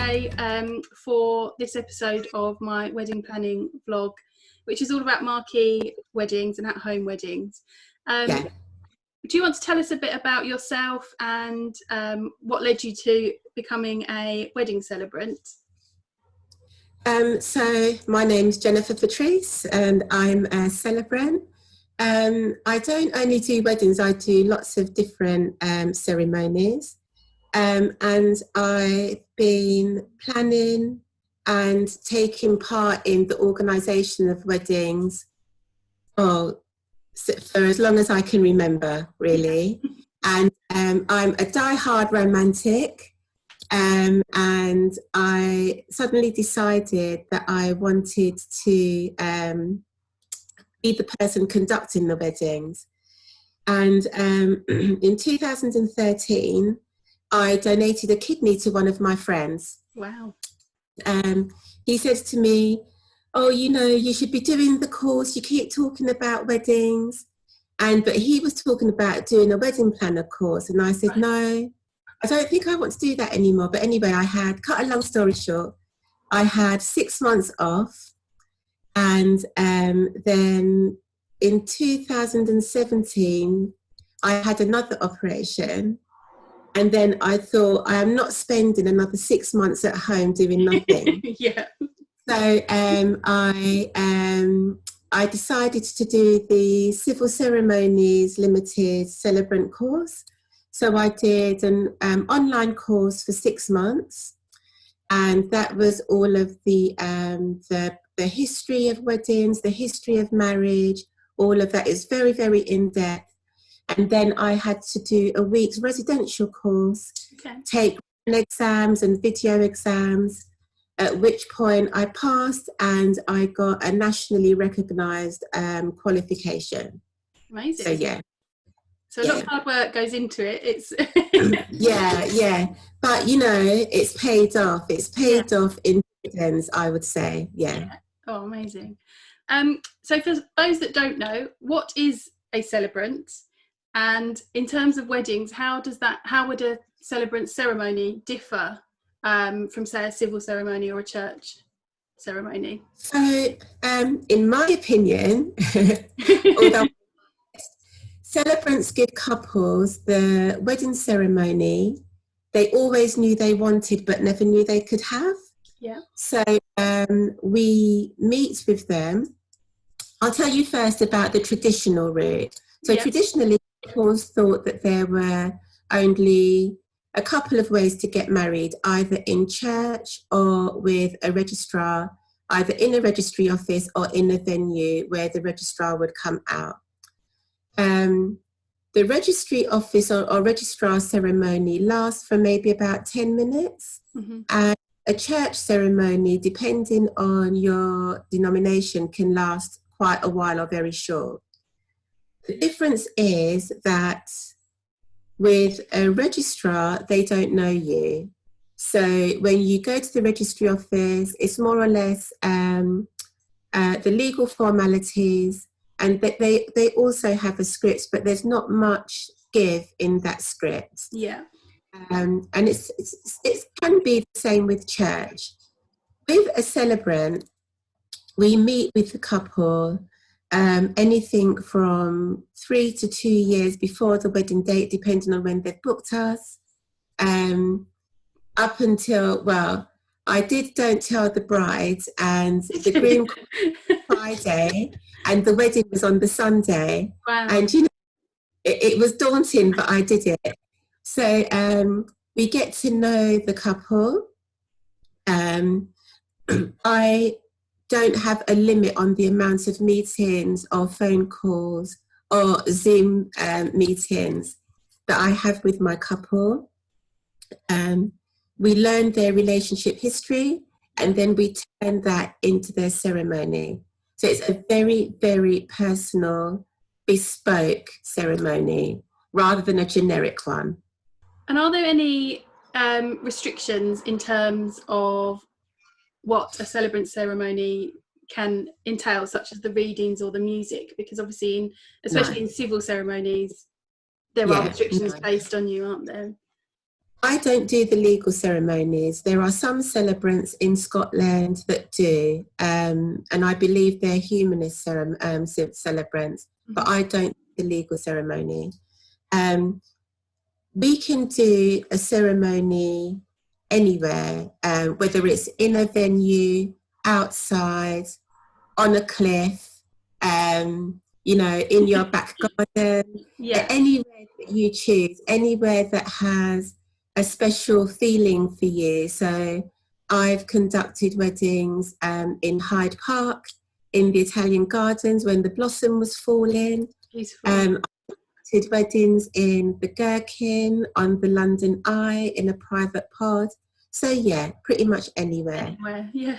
today for this episode of my wedding planning vlog, which is all about marquee weddings and at-home weddings. Yeah. Do you want to tell us a bit about yourself and what led you to becoming a wedding celebrant? So my name's Jennifer Patrice and I'm a celebrant. I don't only do weddings, I do lots of different ceremonies. And I've been planning and taking part in the organisation of weddings for as long as I can remember, really. And I'm a die-hard romantic. And I suddenly decided that I wanted to be the person conducting the weddings. And in 2013, I donated a kidney to one of my friends. Wow. He says to me, "Oh, you know, you should be doing the course. You keep talking about weddings." But he was talking about doing a wedding planner course. And I said, "No, I don't think I want to do that anymore." But anyway, cut a long story short, I had 6 months off. And then in 2017, I had another operation. And then I thought, I am not spending another 6 months at home doing nothing. Yeah. So I decided to do the Civil Ceremonies Limited Celebrant course. So I did an online course for 6 months, and that was all of the history of weddings, the history of marriage. All of that is very, very in depth. And then I had to do a week's residential course, take exams and video exams, at which point I passed and I got a nationally recognised qualification. Amazing. So, yeah. So a lot of hard work goes into it. It's yeah. But, you know, it's paid off. It's paid off in dividends, I would say. Yeah. Oh, amazing. So for those that don't know, what is a celebrant? And in terms of weddings, how would a celebrant ceremony differ from, say, a civil ceremony or a church ceremony? So, in my opinion, although celebrants give couples the wedding ceremony they always knew they wanted but never knew they could have. Yeah. So we meet with them. I'll tell you first about the traditional route. So traditionally, couples thought that there were only a couple of ways to get married, either in church or with a registrar, either in a registry office or in a venue where the registrar would come out. The registry office or registrar ceremony lasts for maybe about 10 minutes. Mm-hmm. And a church ceremony, depending on your denomination, can last quite a while or very short. The difference is that with a registrar, they don't know you. So when you go to the registry office, it's more or less the legal formalities, and they also have a script, but there's not much give in that script. Yeah. And it can be the same with church. With a celebrant, we meet with the couple anything from 3 to 2 years before the wedding date, depending on when they've booked us, up until, well, I did Don't Tell the Bride, and the groom Friday, and the wedding was on the Sunday. Wow. And, you know, it was daunting, but I did it. So we get to know the couple. I don't have a limit on the amount of meetings or phone calls or Zoom meetings that I have with my couple. We learn their relationship history, and then we turn that into their ceremony. So it's a very, very personal, bespoke ceremony rather than a generic one. And are there any restrictions in terms of what a celebrant ceremony can entail, such as the readings or the music? Because obviously, especially in civil ceremonies, there are restrictions placed on you, aren't there? I don't do the legal ceremonies. There are some celebrants in Scotland that do, and I believe they're humanist celebrants, but I don't do the legal ceremony. We can do a ceremony anywhere, whether it's in a venue, outside, on a cliff, in your back garden, anywhere that you choose, anywhere that has a special feeling for you. So I've conducted weddings in Hyde Park, in the Italian gardens when the blossom was falling. Beautiful. Did weddings in the Gherkin, on the London Eye, in a private pod. So yeah, pretty much anywhere. Anywhere, yeah.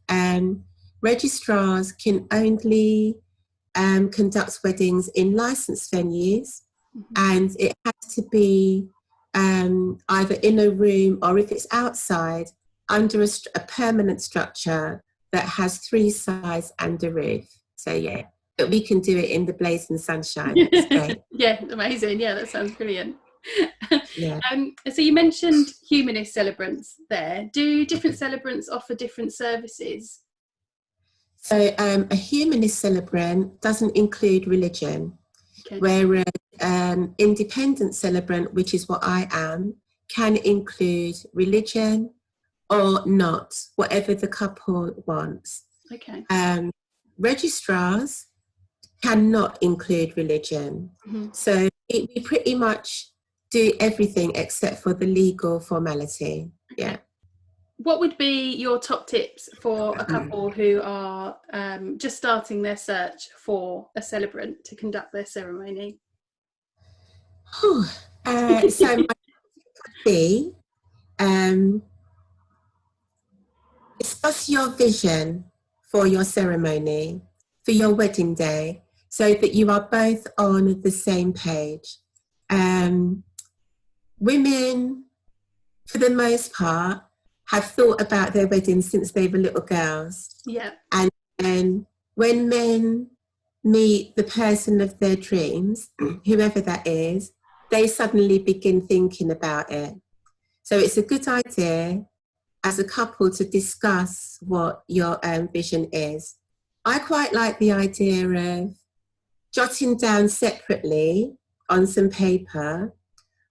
And registrars can only conduct weddings in licensed venues, and it has to be either in a room, or if it's outside, under a permanent structure that has 3 sides and a roof. So yeah, but we can do it in the blazing sunshine. It's great. Yeah, amazing. Yeah, that sounds brilliant. Yeah. So you mentioned humanist celebrants there. Do different celebrants offer different services? So a humanist celebrant doesn't include religion, whereas independent celebrant, which is what I am, can include religion or not, whatever the couple wants. Okay. Registrars cannot include religion. So we pretty much do everything except for the legal formality. Okay. Yeah. What would be your top tips for a couple who are just starting their search for a celebrant to conduct their ceremony? So my tip would be discuss your vision for your ceremony, for your wedding day, so that you are both on the same page. Women, for the most part, have thought about their weddings since they were little girls. Yeah. And when men meet the person of their dreams, whoever that is, they suddenly begin thinking about it. So it's a good idea as a couple to discuss what your vision is. I quite like the idea of jotting down separately on some paper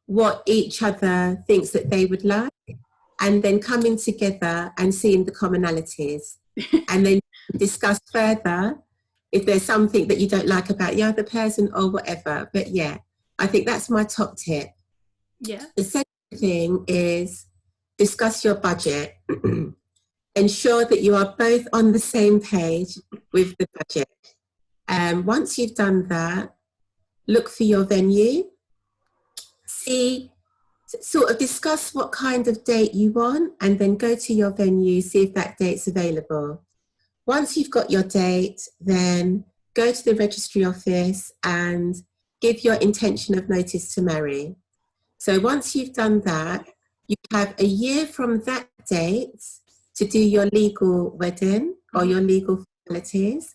what each other thinks that they would like, and then coming together and seeing the commonalities and then discuss further if there's something that you don't like about the other person or whatever. But yeah, I think that's my top tip. Yeah. The second thing is discuss your budget. Ensure that you are both on the same page with the budget. Once you've done that, look for your venue. Sort of discuss what kind of date you want, and then go to your venue, see if that date's available. Once you've got your date, then go to the registry office and give your intention of notice to marry. So once you've done that, you have a year from that date to do your legal wedding or your legal formalities,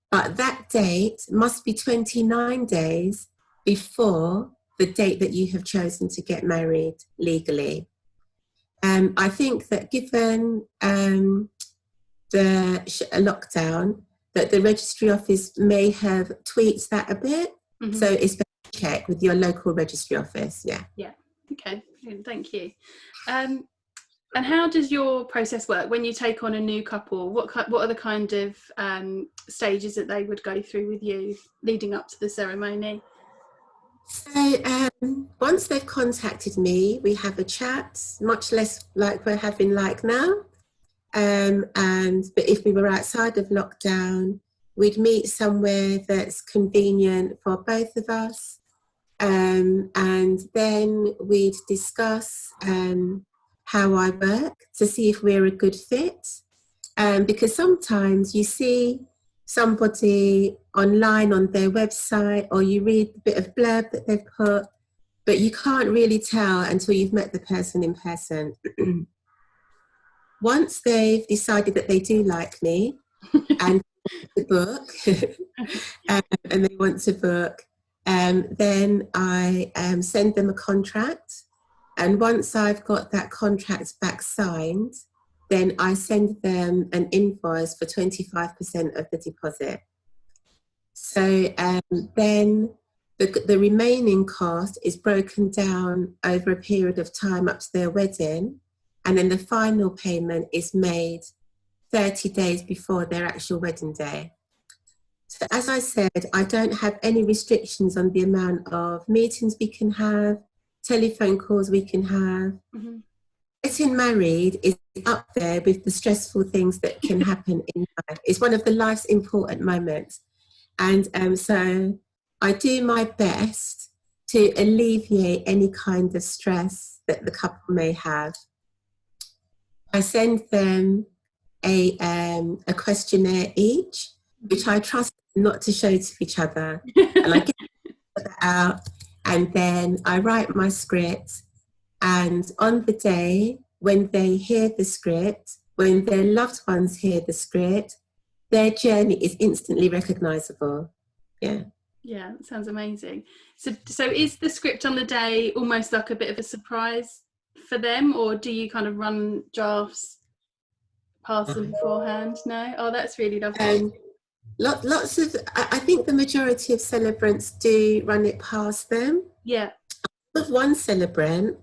but that date must be 29 days before the date that you have chosen to get married legally. I think that given the lockdown, that the registry office may have tweaked that a bit. So it's better to check with your local registry office. Yeah. Yeah. Okay. Thank you. And how does your process work when you take on a new couple? What are the kind of stages that they would go through with you leading up to the ceremony? So once they've contacted me, we have a chat, much less like we're having like now. But if we were outside of lockdown, we'd meet somewhere that's convenient for both of us. And then we'd discuss how I work to see if we're a good fit. Because sometimes you see somebody online on their website, or you read a bit of blurb that they've put, but you can't really tell until you've met the person in person. Once they've decided that they do like me and the book and they want to book, then I send them a contract And once I've got that contract back signed, then I send them an invoice for 25% of the deposit. So then the remaining cost is broken down over a period of time up to their wedding. And then the final payment is made 30 days before their actual wedding day. So as I said, I don't have any restrictions on the amount of meetings we can have, telephone calls we can have. Mm-hmm. Getting married is up there with the stressful things that can happen in life. It's one of the life's important moments. And so I do my best to alleviate any kind of stress that the couple may have. I send them a questionnaire each, which I trust not to show to each other. And I get that out, and then I write my script. And on the day when they hear the script, when their loved ones hear the script, their journey is instantly recognisable. Yeah. Yeah, that sounds amazing. So is the script on the day almost like a bit of a surprise for them, or do you kind of run drafts past them beforehand? No? Oh, that's really lovely. Lots of, I think the majority of celebrants do run it past them. Yeah. With one celebrant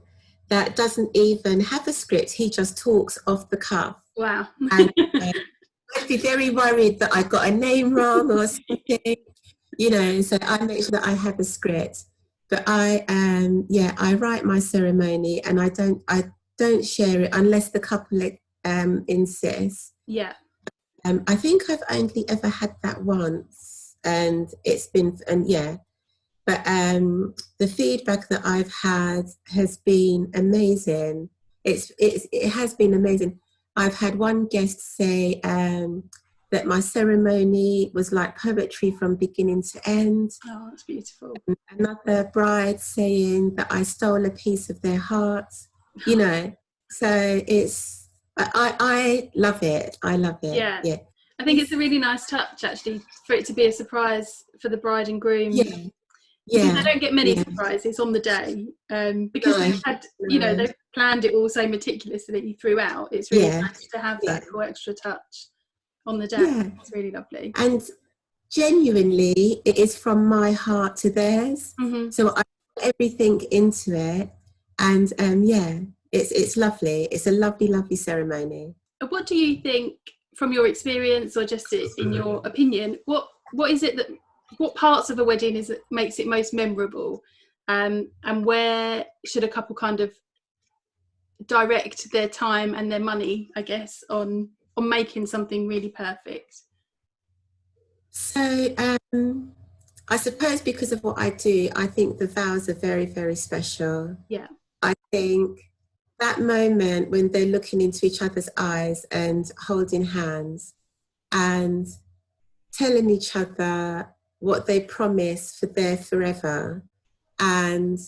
that doesn't even have a script, he just talks off the cuff. Wow. And I'd be very worried that I got a name wrong or something, you know, so I make sure that I have a script. But I write my ceremony, and I don't share it unless the couple insists. Yeah. I think I've only ever had that once, and it's been, but the feedback that I've had has been amazing. It has been amazing. I've had one guest say that my ceremony was like poetry from beginning to end. Oh, that's beautiful. Another bride saying that I stole a piece of their hearts, you know. So it's, I love it. I love it. Yeah. Yeah. I think it's a really nice touch, actually, for it to be a surprise for the bride and groom. Yeah. Because they don't get many surprises on the day, because they've had, you know, they've planned it all so meticulously throughout. It's really nice to have that little extra touch on the day. Yeah. It's really lovely. And genuinely, it is from my heart to theirs. Mm-hmm. So I put everything into it, and it's lovely. It's a lovely, lovely ceremony. What do you think, from your experience, or just in your opinion, what is it that, what parts of a wedding makes it most memorable, and where should a couple kind of direct their time and their money, I guess, on making something really perfect? So I suppose because of what I do, I think the vows are very, very special. Yeah. I think that moment when they're looking into each other's eyes and holding hands and telling each other what they promise for their forever, and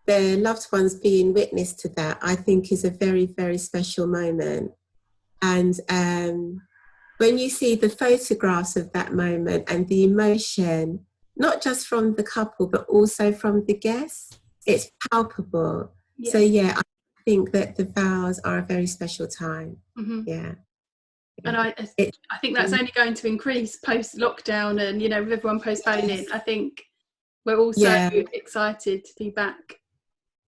their loved ones being witness to that, I think is a very, very special moment. And when you see the photographs of that moment and the emotion, not just from the couple, but also from the guests, it's palpable. Yeah. So I think that the vows are a very special time. Mm-hmm. Yeah. And I think that's only going to increase post-lockdown, and, you know, with everyone postponing. I think we're all so excited to be back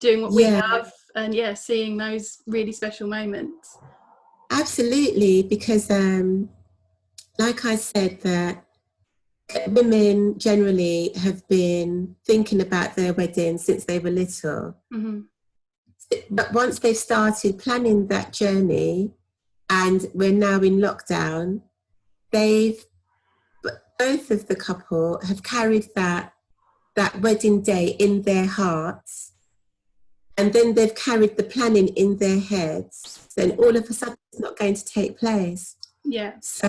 doing what we love, and seeing those really special moments. Absolutely, because like I said, that women generally have been thinking about their wedding since they were little. Mm-hmm. But once they've started planning that journey, and we're now in lockdown, both of the couple have carried that wedding day in their hearts, and then they've carried the planning in their heads. Then all of a sudden it's not going to take place. Yeah. So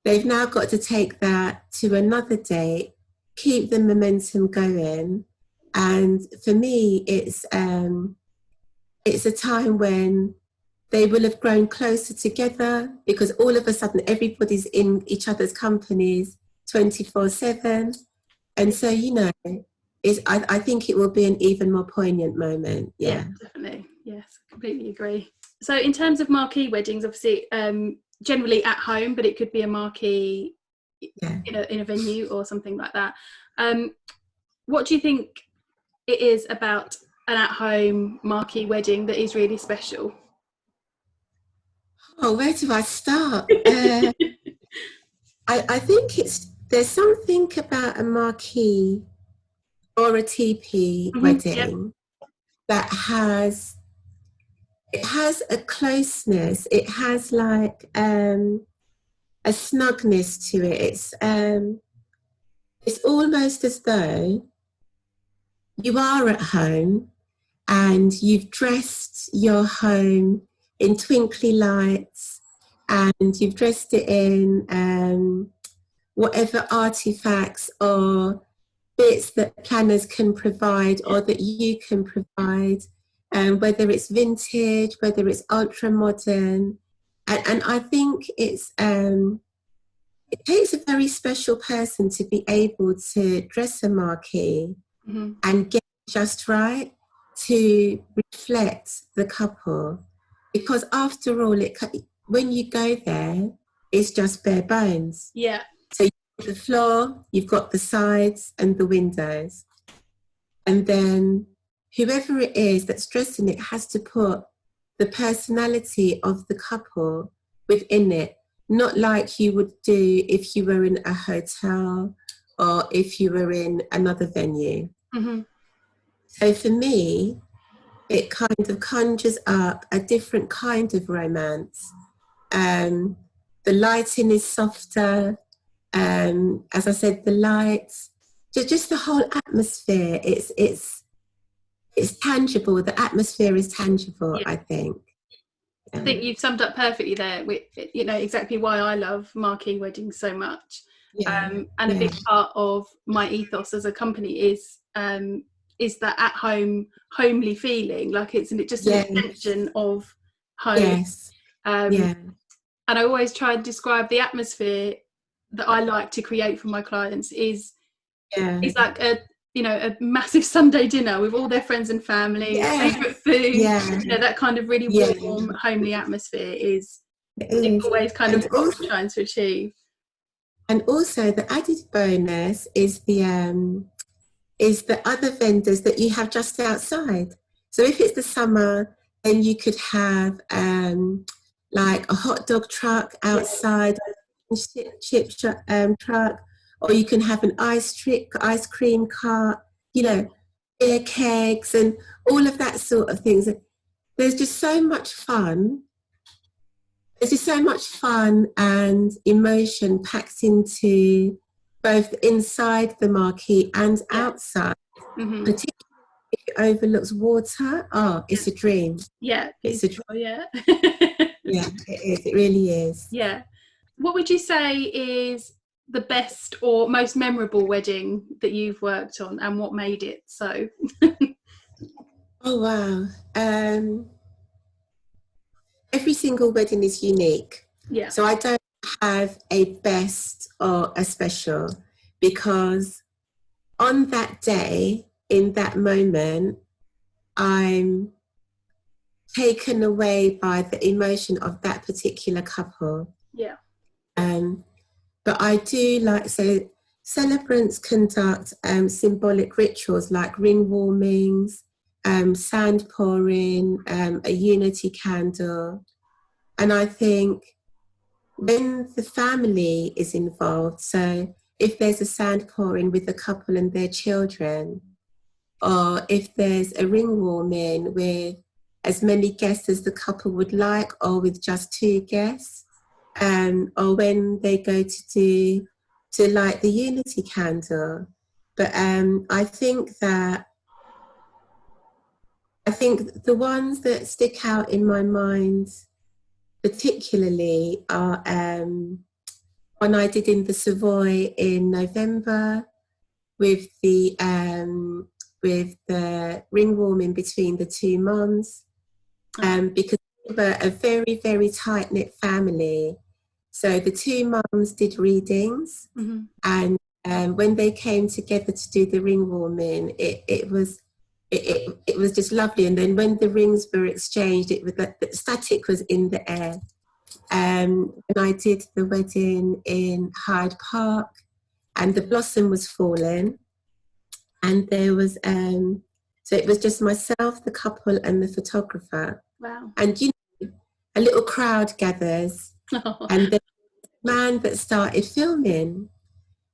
they've now got to take that to another date, keep the momentum going. And for me, it's a time when they will have grown closer together, because all of a sudden everybody's in each other's companies 24/7. And so, you know, I think it will be an even more poignant moment. Yeah, definitely. Yes, completely agree. So in terms of marquee weddings, obviously generally at home, but it could be a marquee in a venue or something like that. What do you think it is about an at-home marquee wedding that is really special? Oh, where do I start? I think there's something about a marquee or a TP wedding that has a closeness. It has like a snugness to it. It's almost as though you are at home and you've dressed your home in twinkly lights, and you've dressed it in whatever artifacts or bits that planners can provide or that you can provide, whether it's vintage, whether it's ultra modern. And I think it takes a very special person to be able to dress a marquee and get it just right to reflect the couple. Because after all, when you go there, it's just bare bones. Yeah. So you've got the floor, you've got the sides and the windows. And then whoever it is that's dressing it has to put the personality of the couple within it, not like you would do if you were in a hotel or if you were in another venue. So for me, it kind of conjures up a different kind of romance. The lighting is softer. As I said, the lights, just the whole atmosphere. It's tangible. The atmosphere is tangible. I think. I think you've summed up perfectly there. With exactly why I love marquee weddings so much. And a big part of my ethos as a company is that at home, homely feeling. Like it's just an extension of home. And I always try and describe the atmosphere that I like to create for my clients is like a massive Sunday dinner with all their friends and family, favourite food, that kind of really warm, homely atmosphere is always kind of what I'm trying to achieve. And also the added bonus is the other vendors that you have just outside. So if it's the summer, then you could have like a hot dog truck outside, chip truck, or you can have an ice cream cart, beer kegs and all of that sort of things. There's just so much fun. There's just so much fun and emotion packed into both inside the marquee and outside. Particularly if it overlooks water. Oh, it's a dream. Yeah, it's a dream. Yeah. Yeah, it is. It really is. Yeah. What would you say is the best or most memorable wedding that you've worked on, and what made it so? Oh wow. Every single wedding is unique. Yeah. So I don't have a best or a special, because on that day, in that moment, I'm taken away by the emotion of that particular couple. Yeah. But I do so celebrants conduct symbolic rituals like ring warmings, sand pouring, a unity candle. And I think when the family is involved, so if there's a sand pouring with the couple and their children, or if there's a ring warming with as many guests as the couple would like, or with just 2 guests, or when they go to light the unity candle. But I think the ones that stick out in my mind particularly are one I did in the Savoy in November with the ring warming between the 2 moms, because we were a very, very tight-knit family. So the 2 moms did readings, and when they came together to do the ring warming, it was just lovely. And then when the rings were exchanged, it was like the static was in the air. And I did the wedding in Hyde Park, and the blossom was falling, and there was so it was just myself, the couple, and the photographer. Wow. And a little crowd gathers, and the man that started filming.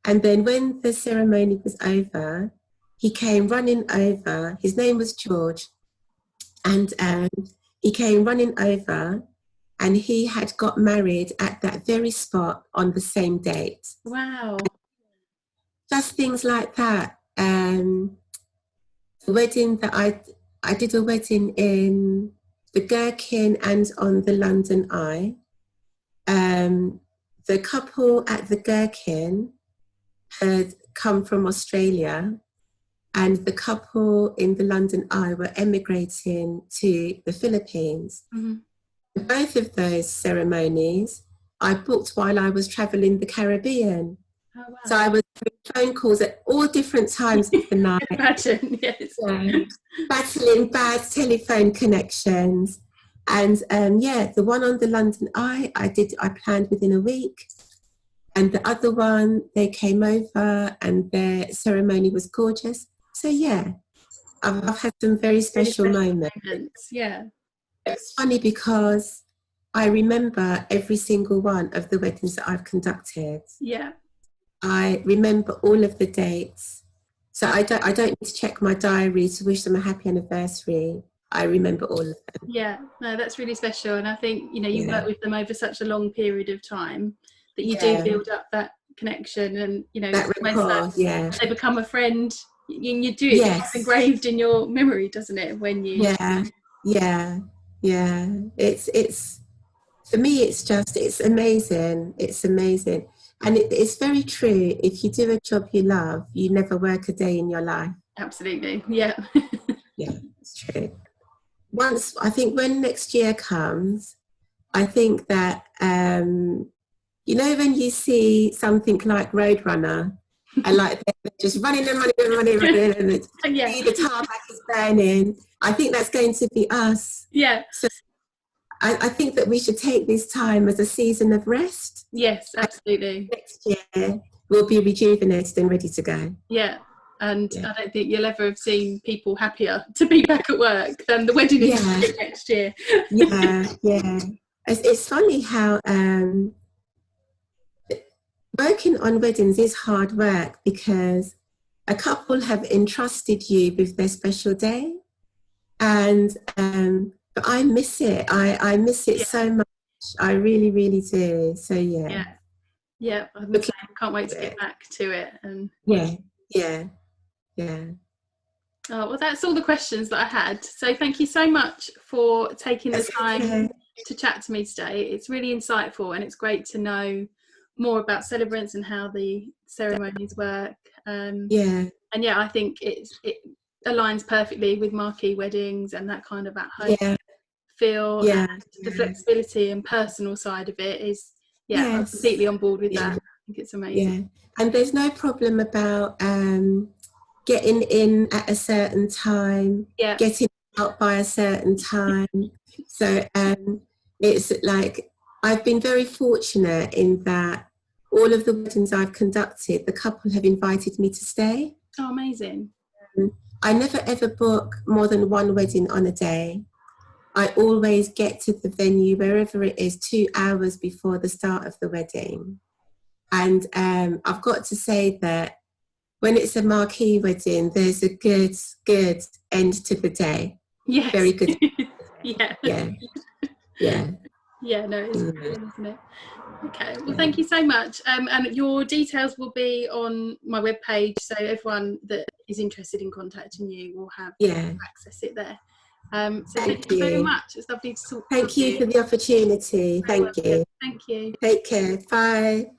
And then when the ceremony was over, he came running over. His name was George. And he came running over, and he had got married at that very spot on the same date. Wow. Just things like that. The wedding that I did a wedding in the Gherkin and on the London Eye. The couple at the Gherkin had come from Australia, and the couple in the London Eye were emigrating to the Philippines. Mm-hmm. Both of those ceremonies I booked while I was travelling the Caribbean. Oh, wow. So I was doing phone calls at all different times of the night. Imagine, yes. Battling bad telephone connections. And the one on the London Eye, I planned within a week. And the other one, they came over and their ceremony was gorgeous. So yeah, I've had some very special moments. Yeah. It's funny because I remember every single one of the weddings that I've conducted. Yeah. I remember all of the dates. So I don't need to check my diary to wish them a happy anniversary. I remember all of them. Yeah, no, that's really special. And I think, you work with them over such a long period of time that you do build up that connection, and, that rapport, they become a friend. You do it, it's engraved in your memory, doesn't it? When you... Yeah. It's for me, it's amazing. It's amazing. And it's very true. If you do a job you love, you never work a day in your life. Absolutely, yeah. Yeah, it's true. I think when next year comes, I think that, when you see something like Roadrunner, and like they're just running, and the tarmac is burning, I think that's going to be us. Yeah. So I think that we should take this time as a season of rest. Yes, absolutely. Next year, we'll be rejuvenated and ready to go. Yeah. And I don't think you'll ever have seen people happier to be back at work than the wedding industry next year. Yeah. It's funny how working on weddings is hard work, because a couple have entrusted you with their special day, and but I miss it. I miss it so much. I really, really do. So yeah. I'm the same. I can't wait to get back to it. And yeah. Oh, well, that's all the questions that I had. So thank you so much for taking the time to chat to me today. It's really insightful, and it's great to know more about celebrants and how the ceremonies work. And I think it aligns perfectly with Marquee weddings and that kind of at-home feel. And the flexibility and personal side of it is, I'm completely on board with that. I think it's amazing. And there's no problem about getting in at a certain time, getting out by a certain time. So it's like, I've been very fortunate in that all of the weddings I've conducted, the couple have invited me to stay. Oh, amazing. I never ever book more than one wedding on a day. I always get to the venue, wherever it is, 2 hours before the start of the wedding. And I've got to say that when it's a Marquee wedding, there's a good end to the day. Yes. Very good. Yeah, no, it's brilliant, isn't it? Okay, well, thank you so much. And your details will be on my webpage, so everyone that is interested in contacting you will have access it there. So thank you very much. It's lovely to talk to you. Thank you for the opportunity. Thank you. Thank you. Take care. Bye.